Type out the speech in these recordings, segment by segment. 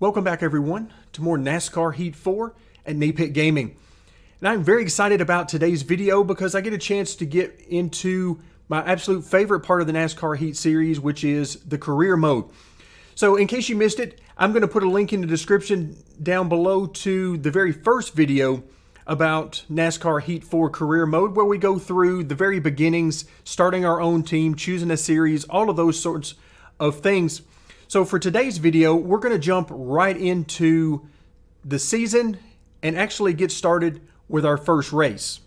Welcome back everyone to more NASCAR Heat 4 at Pit Gaming. And I'm very excited about today's video because I get a chance to get into my absolute favorite part of the NASCAR Heat series, which is the career mode. So in case you missed it, I'm going to put a link in the description down below to the very first video about NASCAR Heat 4 career mode, where we go through the very beginnings, starting our own team, choosing a series, all of those sorts of things. So for today's video, we're going to jump right into the season and actually get started with our first race.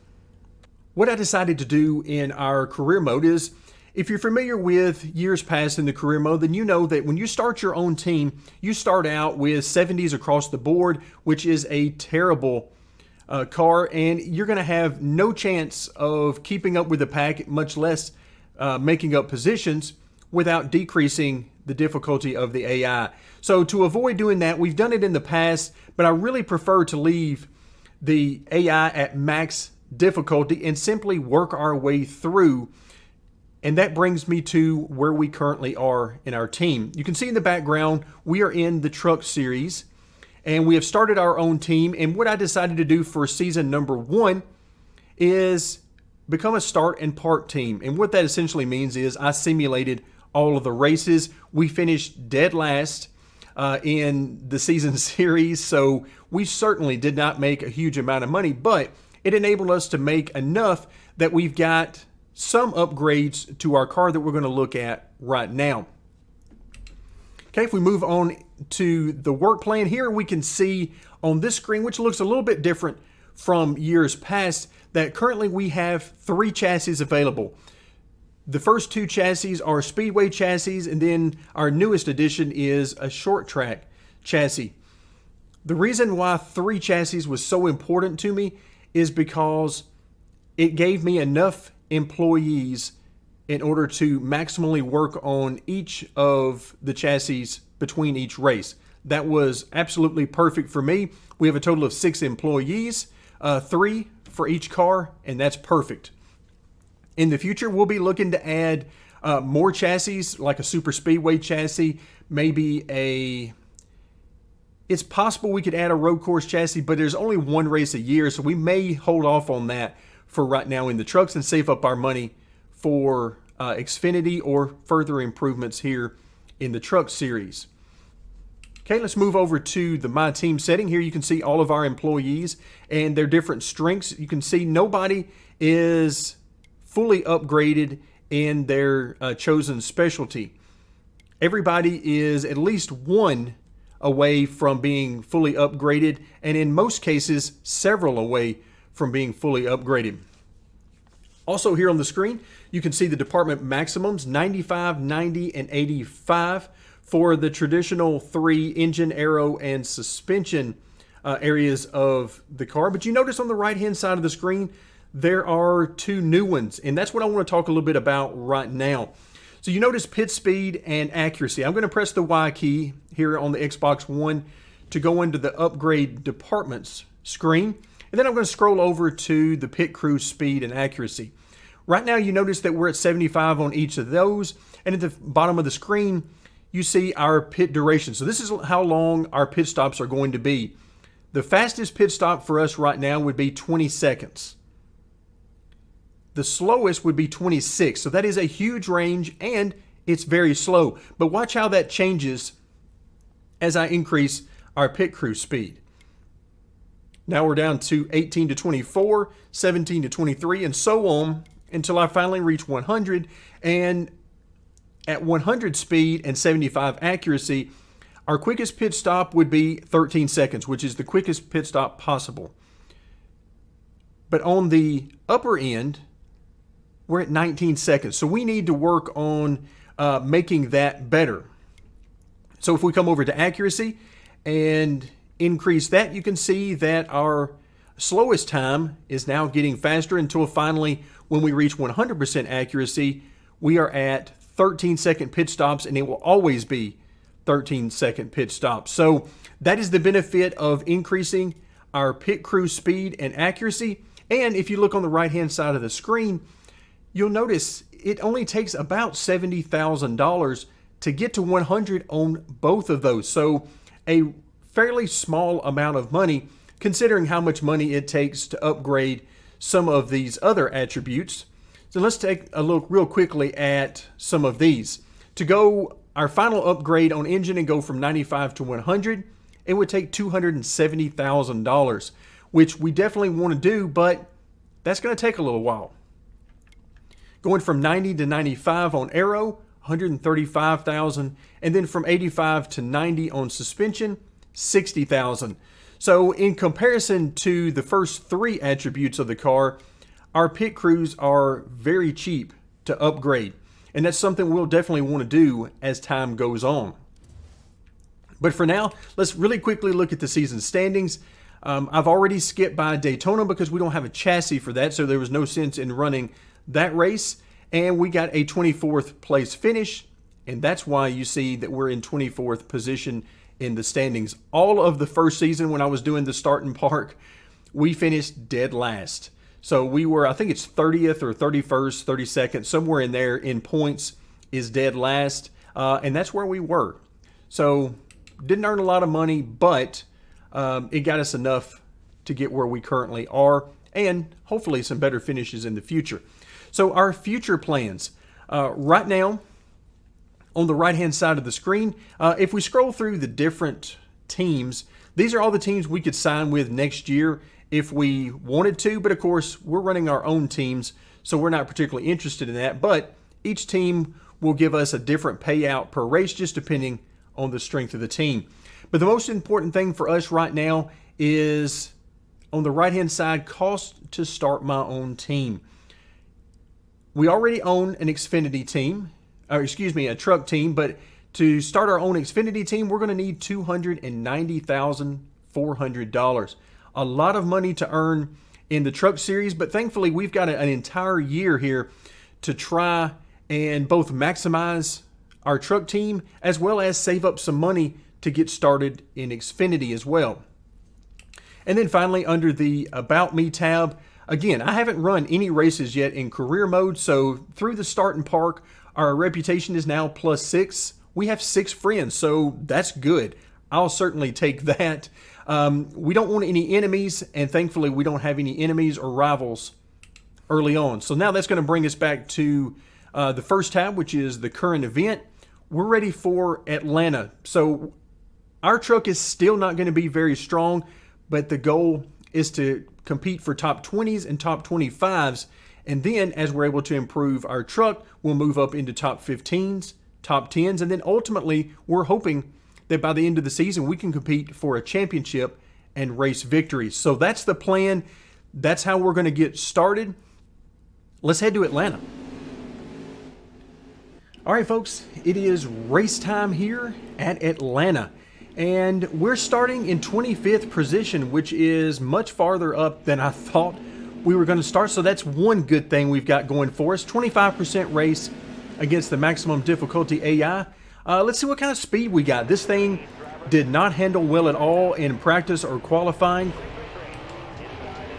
What I decided to do in our career mode is, if you're familiar with years past in the career mode, then you know that when you start your own team, you start out with 70s across the board, which is a terrible car, and you're going to have no chance of keeping up with the pack, much less making up positions without decreasing the difficulty of the AI. So to avoid doing that, we've done it in the past, but I really prefer to leave the AI at max difficulty and simply work our way through. And that brings me to where we currently are in our team. You can see in the background, we are in the Truck Series, and we have started our own team. And what I decided to do for season number 1 is become a start and park team. And what that essentially means is I simulated all of the races. We finished dead last in the season series, so we certainly did not make a huge amount of money, but it enabled us to make enough that we've got some upgrades to our car that we're going to look at right now. Okay, if we move on to the work plan here, we can see on this screen, which looks a little bit different from years past, that currently we have 3 chassis available. The first 2 chassis are Speedway chassis, and then our newest addition is a short track chassis. The reason why 3 chassis was so important to me is because it gave me enough employees in order to maximally work on each of the chassis between each race. That was absolutely perfect for me. We have a total of 6 employees, 3 for each car, and that's perfect. In the future, we'll be looking to add more chassis, like a super speedway chassis, it's possible we could add a road course chassis, but there's only 1 race a year, so we may hold off on that for right now in the trucks and save up our money for Xfinity or further improvements here in the Truck Series. Okay, let's move over to the My Team setting. Here you can see all of our employees and their different strengths. You can see nobody is fully upgraded in their chosen specialty. Everybody is at least 1 away from being fully upgraded, and in most cases, several away from being fully upgraded. Also here on the screen, you can see the department maximums, 95, 90, and 85 for the traditional 3 engine, aero, and suspension areas of the car. But you notice on the right-hand side of the screen, there are 2 new ones, and that's what I want to talk a little bit about right now. So you notice pit speed and accuracy. I'm going to press the Y key here on the Xbox One to go into the upgrade departments screen, and then I'm going to scroll over to the pit crew speed and accuracy. Right now you notice that we're at 75 on each of those, and at the bottom of the screen you see our pit duration. So this is how long our pit stops are going to be. The fastest pit stop for us right now would be 20 seconds. The slowest would be 26, so that is a huge range and it's very slow. But watch how that changes as I increase our pit crew speed. Now we're down to 18 to 24, 17 to 23, and so on until I finally reach 100. And at 100 speed and 75 accuracy, our quickest pit stop would be 13 seconds, which is the quickest pit stop possible. But on the upper end, we're at 19 seconds. So we need to work on making that better. So if we come over to accuracy and increase that, you can see that our slowest time is now getting faster until finally when we reach 100% accuracy, we are at 13-second pit stops, and it will always be 13-second pit stops. So that is the benefit of increasing our pit crew speed and accuracy. And if you look on the right-hand side of the screen, you'll notice it only takes about $70,000 to get to 100 on both of those. So a fairly small amount of money considering how much money it takes to upgrade some of these other attributes. So let's take a look real quickly at some of these. To go our final upgrade on engine and go from 95 to 100, it would take $270,000, which we definitely want to do, but that's going to take a little while. Going from 90 to 95 on aero, $135,000, and then from 85 to 90 on suspension, $60,000. So in comparison to the first three attributes of the car, our pit crews are very cheap to upgrade. And that's something we'll definitely want to do as time goes on. But for now, let's really quickly look at the season standings. I've already skipped by Daytona because we don't have a chassis for that, so there was no sense in running that race. And we got a 24th place finish, and that's why you see that we're in 24th position in the standings. All of the first season when I was doing the start and park, we finished dead last. So we were, I think it's 30th or 31st, 32nd, somewhere in there in points is dead last. And that's where we were. So didn't earn a lot of money, but it got us enough to get where we currently are and hopefully some better finishes in the future. So our future plans, right now, on the right-hand side of the screen, if we scroll through the different teams, these are all the teams we could sign with next year if we wanted to, but of course, we're running our own teams, so we're not particularly interested in that, but each team will give us a different payout per race, just depending on the strength of the team. But the most important thing for us right now is, on the right-hand side, cost to start my own team. We already own an Xfinity team, or excuse me, a truck team, but to start our own Xfinity team, we're going to need $290,400. A lot of money to earn in the truck series, but thankfully we've got an entire year here to try and both maximize our truck team as well as save up some money to get started in Xfinity as well. And then finally, under the About Me tab, again, I haven't run any races yet in career mode, so through the start and park, our reputation is now +6. We have 6 friends, so that's good. I'll certainly take that. We don't want any enemies, and thankfully we don't have any enemies or rivals early on. So now that's going to bring us back to the first tab, which is the current event. We're ready for Atlanta. So our truck is still not going to be very strong, but the goal is to compete for top 20s and top 25s. And then as we're able to improve our truck, we'll move up into top 15s, top 10s, and then ultimately we're hoping that by the end of the season we can compete for a championship and race victories. So that's the plan. That's how we're going to get started. Let's head to Atlanta. All right, folks, it is race time here at Atlanta. And we're starting in 25th position, which is much farther up than I thought we were going to start. So that's one good thing we've got going for us. 25% race against the maximum difficulty AI. Let's see what kind of speed we got. This thing did not handle well at all in practice or qualifying.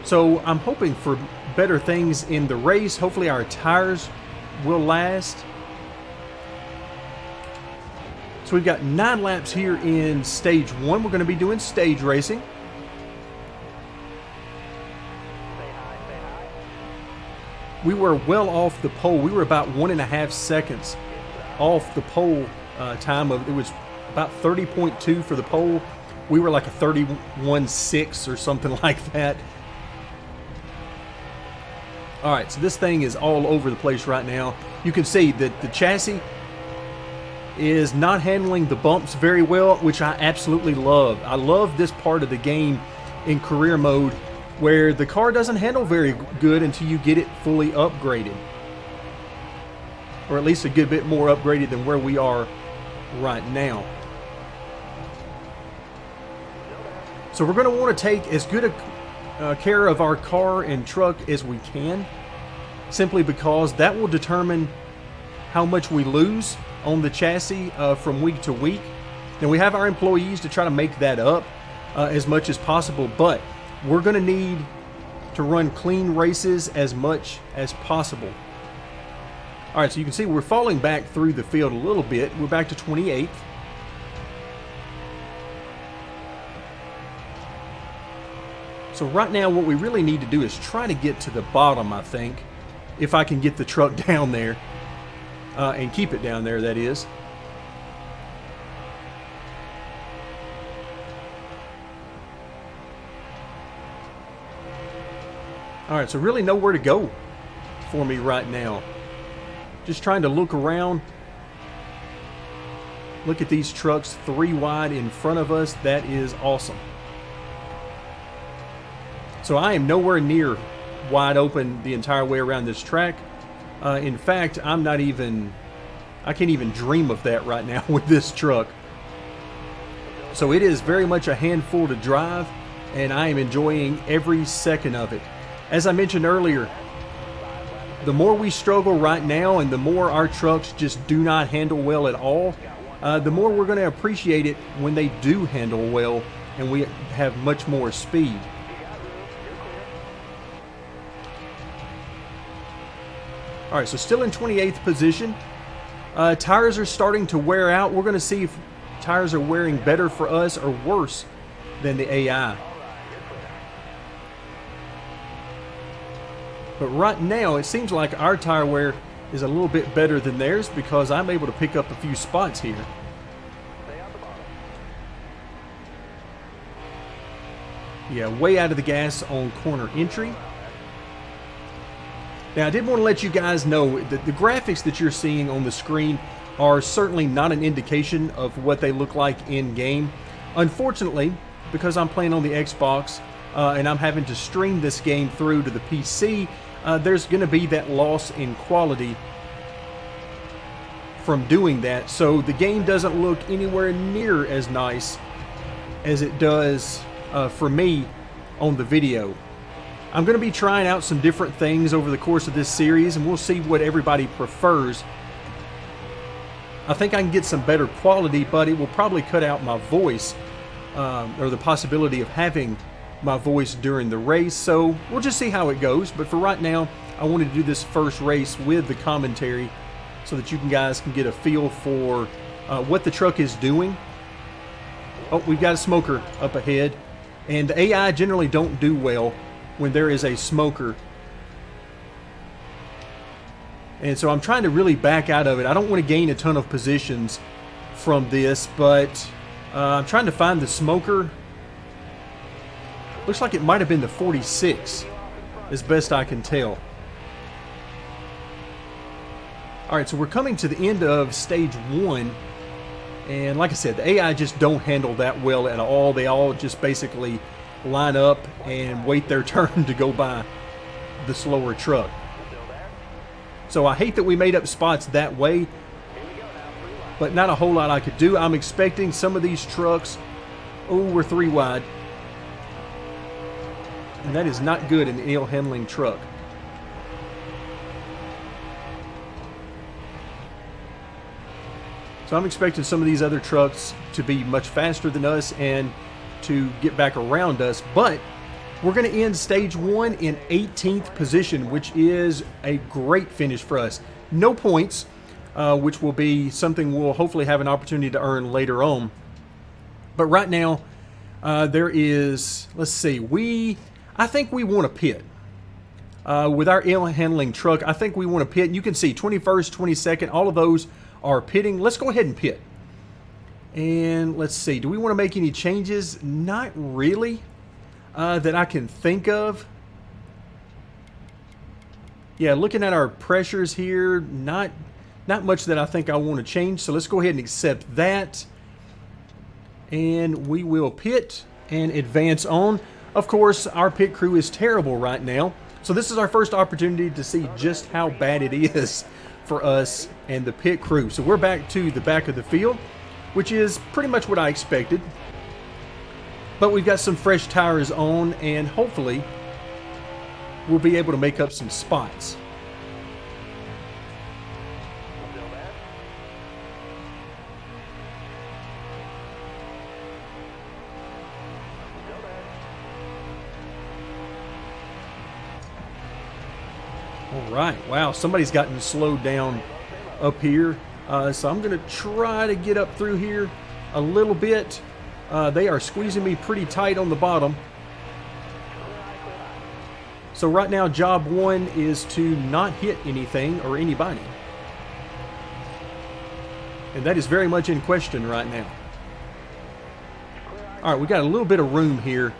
So I'm hoping for better things in the race. Hopefully our tires will last. So we've got 9 laps here in stage 1. We're going to be doing stage racing. We were well off the pole. We were about 1.5 seconds off the pole time. It was about 30.2 for the pole. We were like a 31.6 or something like that. All right, so this thing is all over the place right now. You can see that the chassis is not handling the bumps very well, which I absolutely love. I love this part of the game in career mode where the car doesn't handle very good until you get it fully upgraded. Or at least a good bit more upgraded than where we are right now. So we're going to want to take as good a care of our car and truck as we can, simply because that will determine how much we lose on the chassis from week to week. Now we have our employees to try to make that up as much as possible, but we're going to need to run clean races as much as possible. All right, so you can see we're falling back through the field a little bit. We're back to 28th. So right now what we really need to do is try to get to the bottom, I think, if I can get the truck down there and keep it down there, that is. All right, so really nowhere to go for me right now. Just trying to look around. Look at these trucks 3 wide in front of us. That is awesome. So I am nowhere near wide open the entire way around this track. In fact, I can't even dream of that right now with this truck. So it is very much a handful to drive, and I am enjoying every second of it. As I mentioned earlier, the more we struggle right now and the more our trucks just do not handle well at all, the more we're going to appreciate it when they do handle well and we have much more speed. All right, so still in 28th position. Tires are starting to wear out. We're going to see if tires are wearing better for us or worse than the AI. But right now, it seems like our tire wear is a little bit better than theirs because I'm able to pick up a few spots here. Yeah, way out of the gas on corner entry. Now, I did want to let you guys know that the graphics that you're seeing on the screen are certainly not an indication of what they look like in game. Unfortunately, because I'm playing on the Xbox and I'm having to stream this game through to the PC, there's going to be that loss in quality from doing that. So the game doesn't look anywhere near as nice as it does for me on the video. I'm going to be trying out some different things over the course of this series, and we'll see what everybody prefers. I think I can get some better quality, but it will probably cut out my voice, or the possibility of having my voice during the race. So we'll just see how it goes. But for right now, I wanted to do this first race with the commentary so that you guys can get a feel for what the truck is doing. Oh, we've got a smoker up ahead, and the AI generally don't do well when there is a smoker. And so I'm trying to really back out of it. I don't want to gain a ton of positions from this, but I'm trying to find the smoker. Looks like it might have been the 46, as best I can tell. All right, so we're coming to the end of stage 1. And like I said, the AI just don't handle that well at all. They all just basically line up and wait their turn to go by the slower truck. So I hate that we made up spots that way, but not a whole lot I could do. I'm expecting some of these trucks, oh, we're 3 wide. And that is not good in an ill handling truck. So I'm expecting some of these other trucks to be much faster than us and to get back around us, but we're going to end stage 1 in 18th position, which is a great finish for us. No points, which will be something we'll hopefully have an opportunity to earn later on. But right now, there is, let's see, I think we want to pit. With our ill handling truck, I think we want to pit. And you can see 21st, 22nd, all of those are pitting. Let's go ahead and pit. And let's see, do we want to make any changes? Not really, that I can think of. Yeah, looking at our pressures here, not much that I think I want to change. So let's go ahead and accept that. And we will pit and advance on. Of course, our pit crew is terrible right now. So this is our first opportunity to see just how bad it is for us and the pit crew. So we're back to the back of the field, which is pretty much what I expected. But we've got some fresh tires on, and hopefully we'll be able to make up some spots. All right, wow, somebody's gotten slowed down up here. So I'm going to try to get up through here a little bit. They are squeezing me pretty tight on the bottom. So right now, job one is to not hit anything or anybody. And that is very much in question right now. All right, we got a little bit of room here.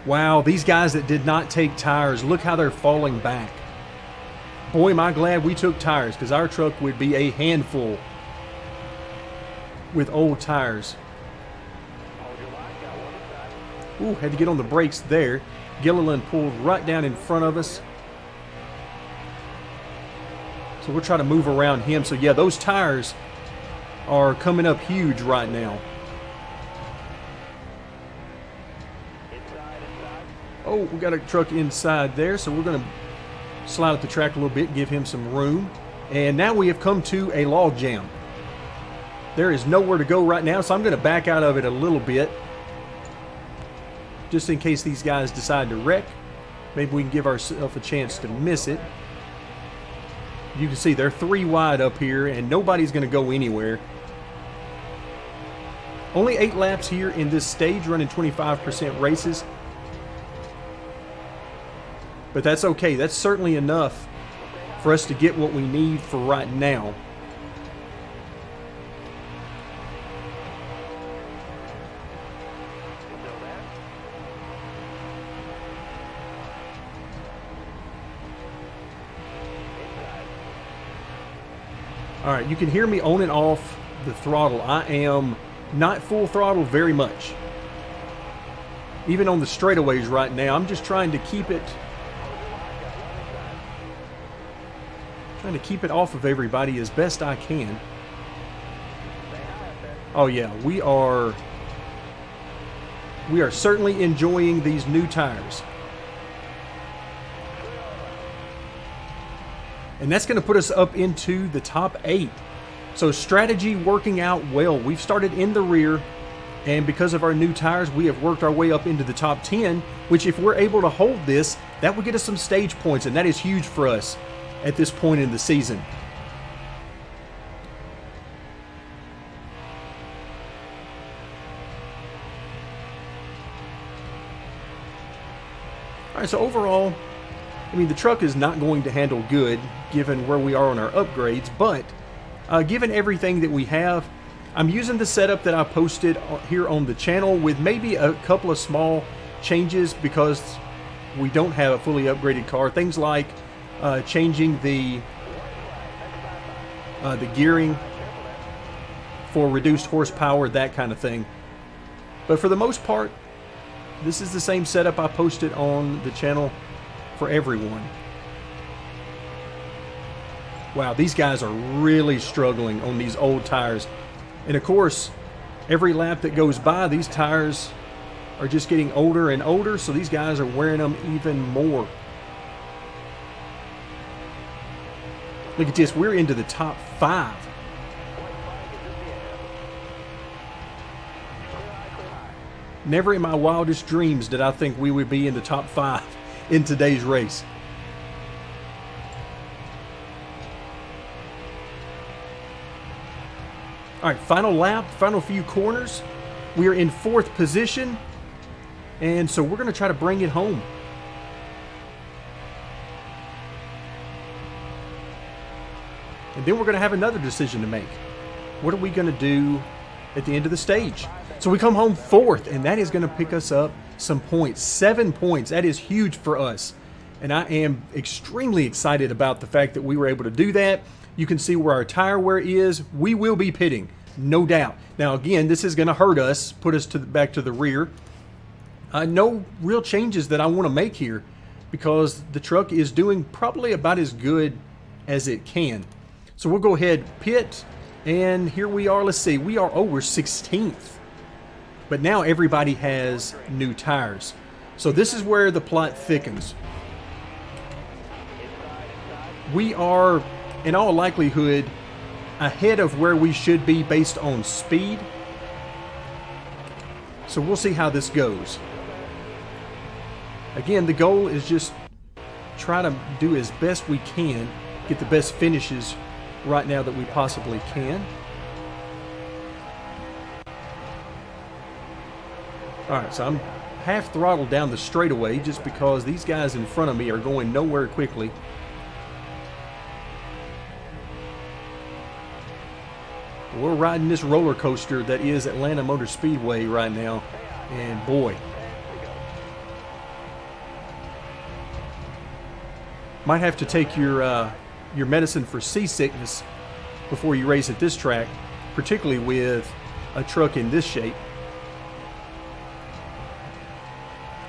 Wow, these guys that did not take tires, look how they're falling back. Boy, am I glad we took tires, because our truck would be a handful with old tires. Ooh, had to get on the brakes there. Gilliland pulled right down in front of us. So we'll try to move around him. So yeah, those tires are coming up huge right now. Oh, we got a truck inside there, so we're going to slide up the track a little bit, give him some room. And now we have come to a log jam. There is nowhere to go right now, so I'm going to back out of it a little bit, just in case these guys decide to wreck. Maybe we can give ourselves a chance to miss it. You can see they're 3 wide up here, and nobody's going to go anywhere. Only 8 laps here in this stage, running 25% races. But that's okay. That's certainly enough for us to get what we need for right now. All right, you can hear me on and off the throttle. I am not full throttle very much. Even on the straightaways right now, I'm just trying to keep it off of everybody as best I can. Oh yeah, we are certainly enjoying these new tires. And that's going to put us up into the top 8. So strategy working out well. We've started in the rear, and because of our new tires, we have worked our way up into the top 10, which if we're able to hold this, that would get us some stage points, and that is huge for us at this point in the season. All right, so overall, I mean, the truck is not going to handle good given where we are on our upgrades, but given everything that we have, I'm using the setup that I posted here on the channel with maybe a couple of small changes because we don't have a fully upgraded car. Things like changing the gearing for reduced horsepower, that kind of thing. But for the most part, this is the same setup I posted on the channel for everyone. Wow, these guys are really struggling on these old tires. And of course, every lap that goes by, these tires are just getting older and older, so these guys are wearing them even more. Look at this, we're into the top 5. Never in my wildest dreams did I think we would be in the top 5 in today's race. All right, final lap, final few corners. We are in 4th position, and so we're going to try to bring it home. And then we're going to have another decision to make. What are we going to do at the end of the stage? So we come home 4th, and that is going to pick us up some points. 7 points. That is huge for us. And I am extremely excited about the fact that we were able to do that. You can see where our tire wear is. We will be pitting, no doubt. Now, again, this is going to hurt us, put us back to the rear. No real changes that I want to make here because the truck is doing probably about as good as it can. So we'll go ahead, pit, and here we are. Let's see, we're 16th. But now everybody has new tires. So this is where the plot thickens. We are, in all likelihood, ahead of where we should be based on speed. So we'll see how this goes. Again, the goal is just try to do as best we can, get the best finishes right now that we possibly can. All right, so I'm half throttle down the straightaway just because these guys in front of me are going nowhere quickly. We're riding this roller coaster that is Atlanta Motor Speedway right now, and boy, might have to take your medicine for seasickness before you race at this track, particularly with a truck in this shape.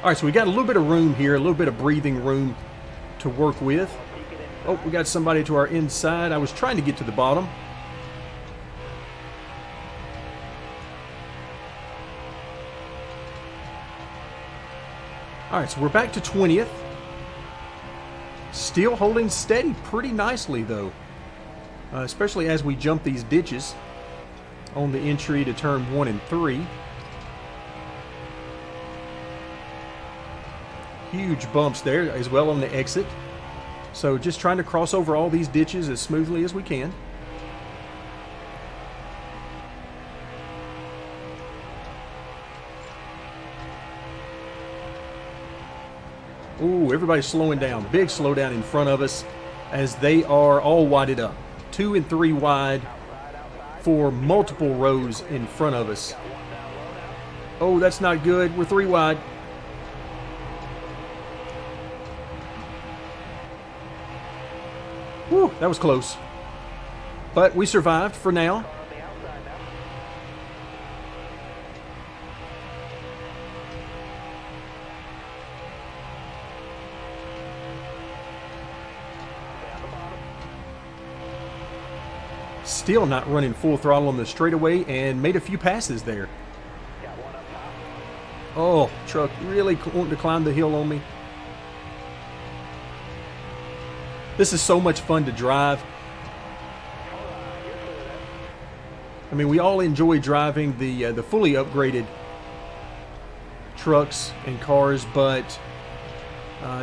All right, so we got a little bit of room here, a little bit of breathing room to work with. Oh, we got somebody to our inside. I was trying to get to the bottom. All right, so we're back to 20th. Still holding steady pretty nicely, though, especially as we jump these ditches on the entry to turn 1 and 3. Huge bumps there as well on the exit. So just trying to cross over all these ditches as smoothly as we can. Ooh, everybody's slowing down. Big slowdown in front of us as they are all widened up. 2 and 3 wide for multiple rows in front of us. Oh, that's not good. We're 3 wide. Whew, that was close. But we survived for now. Still not running full throttle on the straightaway and made a few passes there. Oh, truck really wanting to climb the hill on me. This is so much fun to drive. I mean, we all enjoy driving the fully upgraded trucks and cars, but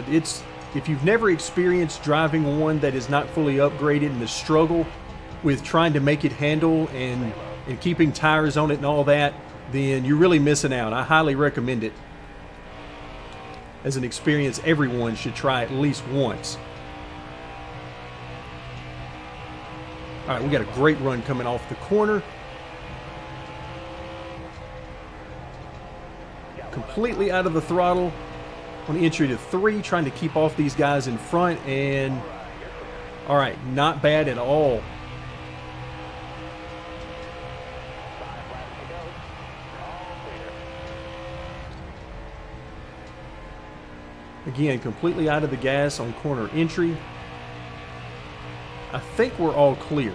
if you've never experienced driving one that is not fully upgraded and the struggle with trying to make it handle and keeping tires on it and all that, then you're really missing out. I highly recommend it. As an experience everyone should try at least once. All right, we got a great run coming off the corner. Completely out of the throttle on the entry to 3, trying to keep off these guys in front, and all right, not bad at all. Again, completely out of the gas on corner entry. I think we're all clear.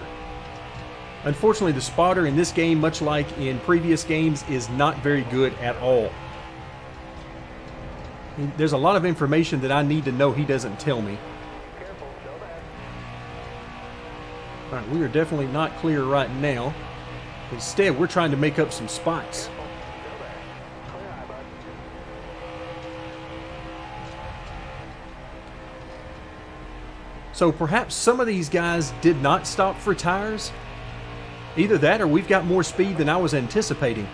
Unfortunately, the spotter in this game, much like in previous games, is not very good at all. There's a lot of information that I need to know he doesn't tell me. All right, we are definitely not clear right now. Instead, we're trying to make up some spots. So perhaps some of these guys did not stop for tires. Either that or we've got more speed than I was anticipating.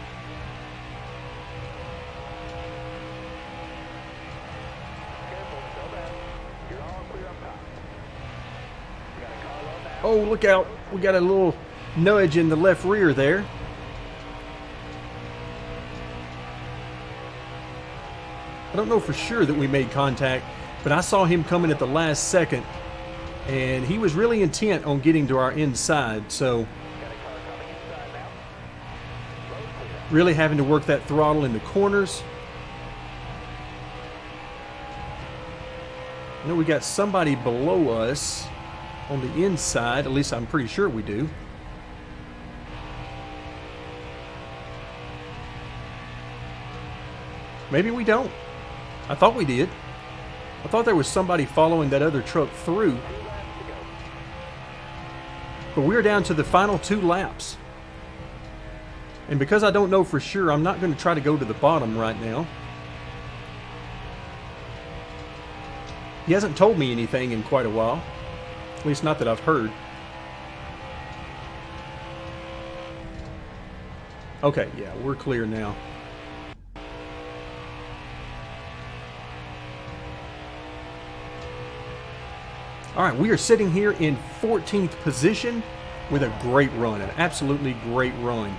Oh, look out. We got a little nudge in the left rear there. I don't know for sure that we made contact, but I saw him coming at the last second. And he was really intent on getting to our inside, so really having to work that throttle in the corners. I know we got somebody below us on the inside, at least I'm pretty sure we do. Maybe we don't. I thought we did. I thought there was somebody following that other truck through. But we're down to the final 2 laps. And because I don't know for sure, I'm not going to try to go to the bottom right now. He hasn't told me anything in quite a while. At least not that I've heard. Okay, yeah, we're clear now. All right, we are sitting here in 14th position with a great run, an absolutely great run.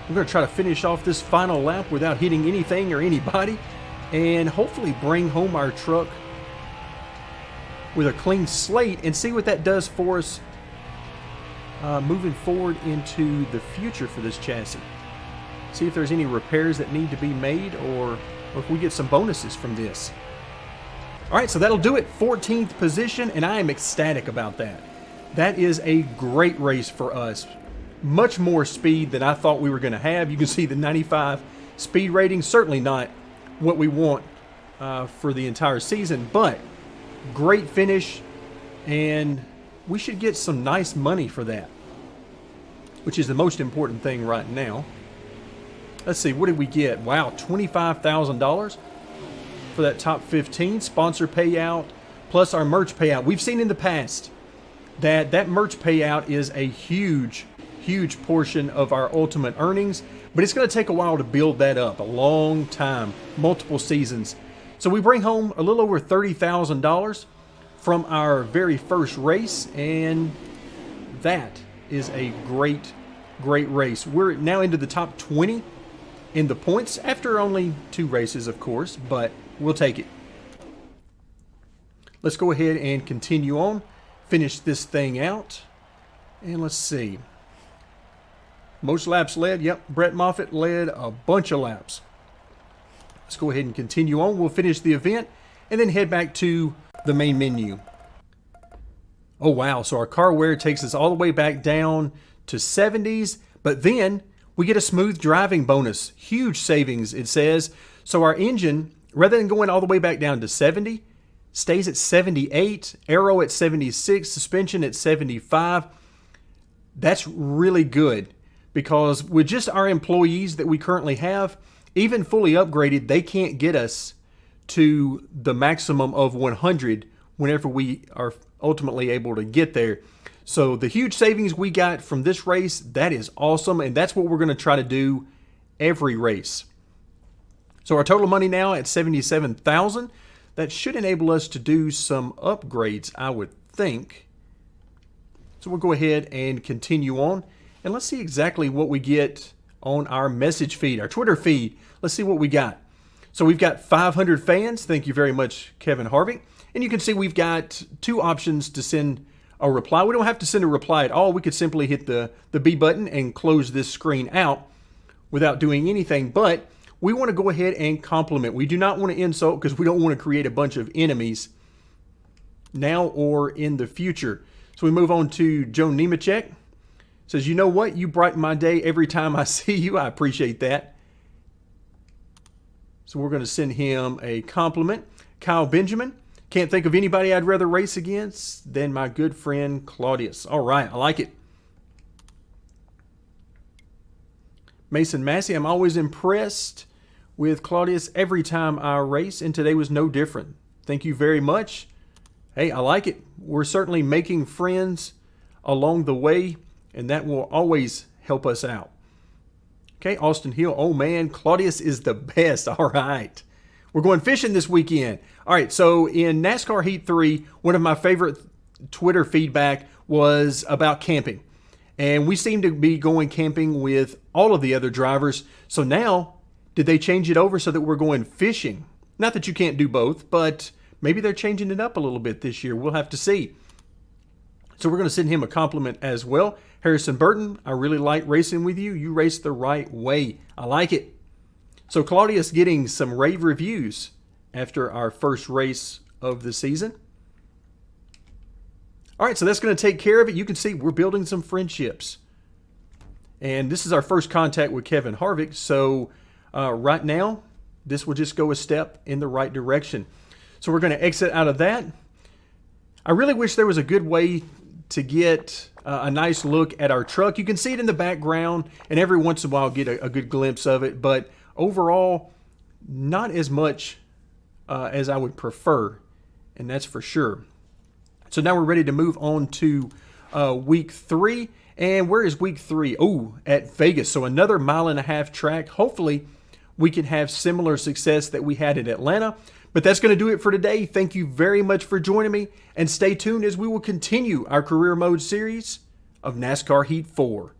We're going to try to finish off this final lap without hitting anything or anybody, and hopefully bring home our truck with a clean slate and see what that does for us moving forward into the future for this chassis. See if there's any repairs that need to be made, or if we get some bonuses from this. All right, so that'll do it. 14th position, and I am ecstatic about that. That is a great race for us. Much more speed than I thought we were going to have. You can see the 95 speed rating. Certainly not what we want for the entire season, but great finish, and we should get some nice money for that, which is the most important thing right now. Let's see, what did we get? Wow, $25,000 for that top 15 sponsor payout, plus our merch payout. We've seen in the past that merch payout is a huge portion of our ultimate earnings, but it's going to take a while to build that up, a long time, multiple seasons. So we bring home a little over $30,000 from our very first race, and that is a great race. We're now into the top 20 in the points after only 2 races, of course, but we'll take it. Let's go ahead and continue on, finish this thing out, and let's see. Most laps led. Yep, Brett Moffitt led a bunch of laps. Let's go ahead and continue on. We'll finish the event and then head back to the main menu. Oh, wow. So our car wear takes us all the way back down to 70s, but then we get a smooth driving bonus. Huge savings, it says. So our engine, rather than going all the way back down to 70, stays at 78, aero at 76, suspension at 75. That's really good, because with just our employees that we currently have, even fully upgraded, they can't get us to the maximum of 100 whenever we are ultimately able to get there. So the huge savings we got from this race, that is awesome, and that's what we're going to try to do every race. So our total money now at $77,000. That should enable us to do some upgrades, I would think. So we'll go ahead and continue on. And let's see exactly what we get on our message feed, our Twitter feed. Let's see what we got. So we've got 500 fans. Thank you very much, Kevin Harvey. And you can see we've got 2 options to send a reply. We don't have to send a reply at all. We could simply hit the B button and close this screen out without doing anything. But we want to go ahead and compliment. We do not want to insult, because we don't want to create a bunch of enemies now or in the future. So we move on to Joe Nemechek. Says, you know what? You brighten my day every time I see you. I appreciate that. So we're going to send him a compliment. Kyle Benjamin. Can't think of anybody I'd rather race against than my good friend Claudius. All right, I like it. Mason Massey. I'm always impressed with Claudius every time I race, and today was no different. Thank you very much. Hey, I like it. We're certainly making friends along the way, and that will always help us out. Okay, Austin Hill. Oh, man, Claudius is the best. All right. We're going fishing this weekend. All right, so in NASCAR Heat 3, one of my favorite Twitter feedback was about camping. And we seem to be going camping with all of the other drivers. So now, did they change it over so that we're going fishing? Not that you can't do both, but maybe they're changing it up a little bit this year. We'll have to see. So we're going to send him a compliment as well. Harrison Burton, I really like racing with you. You race the right way. I like it. So Claudius getting some rave reviews after our first race of the season. All right, so that's going to take care of it. You can see we're building some friendships. And this is our first contact with Kevin Harvick. So right now, this will just go a step in the right direction. So we're going to exit out of that. I really wish there was a good way to get a nice look at our truck. You can see it in the background, and every once in a while get a good glimpse of it. But overall, not as much as I would prefer, and that's for sure. So now we're ready to move on to week 3. And where is week 3? Oh, at Vegas. So another 1.5-mile track. Hopefully we can have similar success that we had at Atlanta. But that's going to do it for today. Thank you very much for joining me. And stay tuned as we will continue our career mode series of NASCAR Heat 4.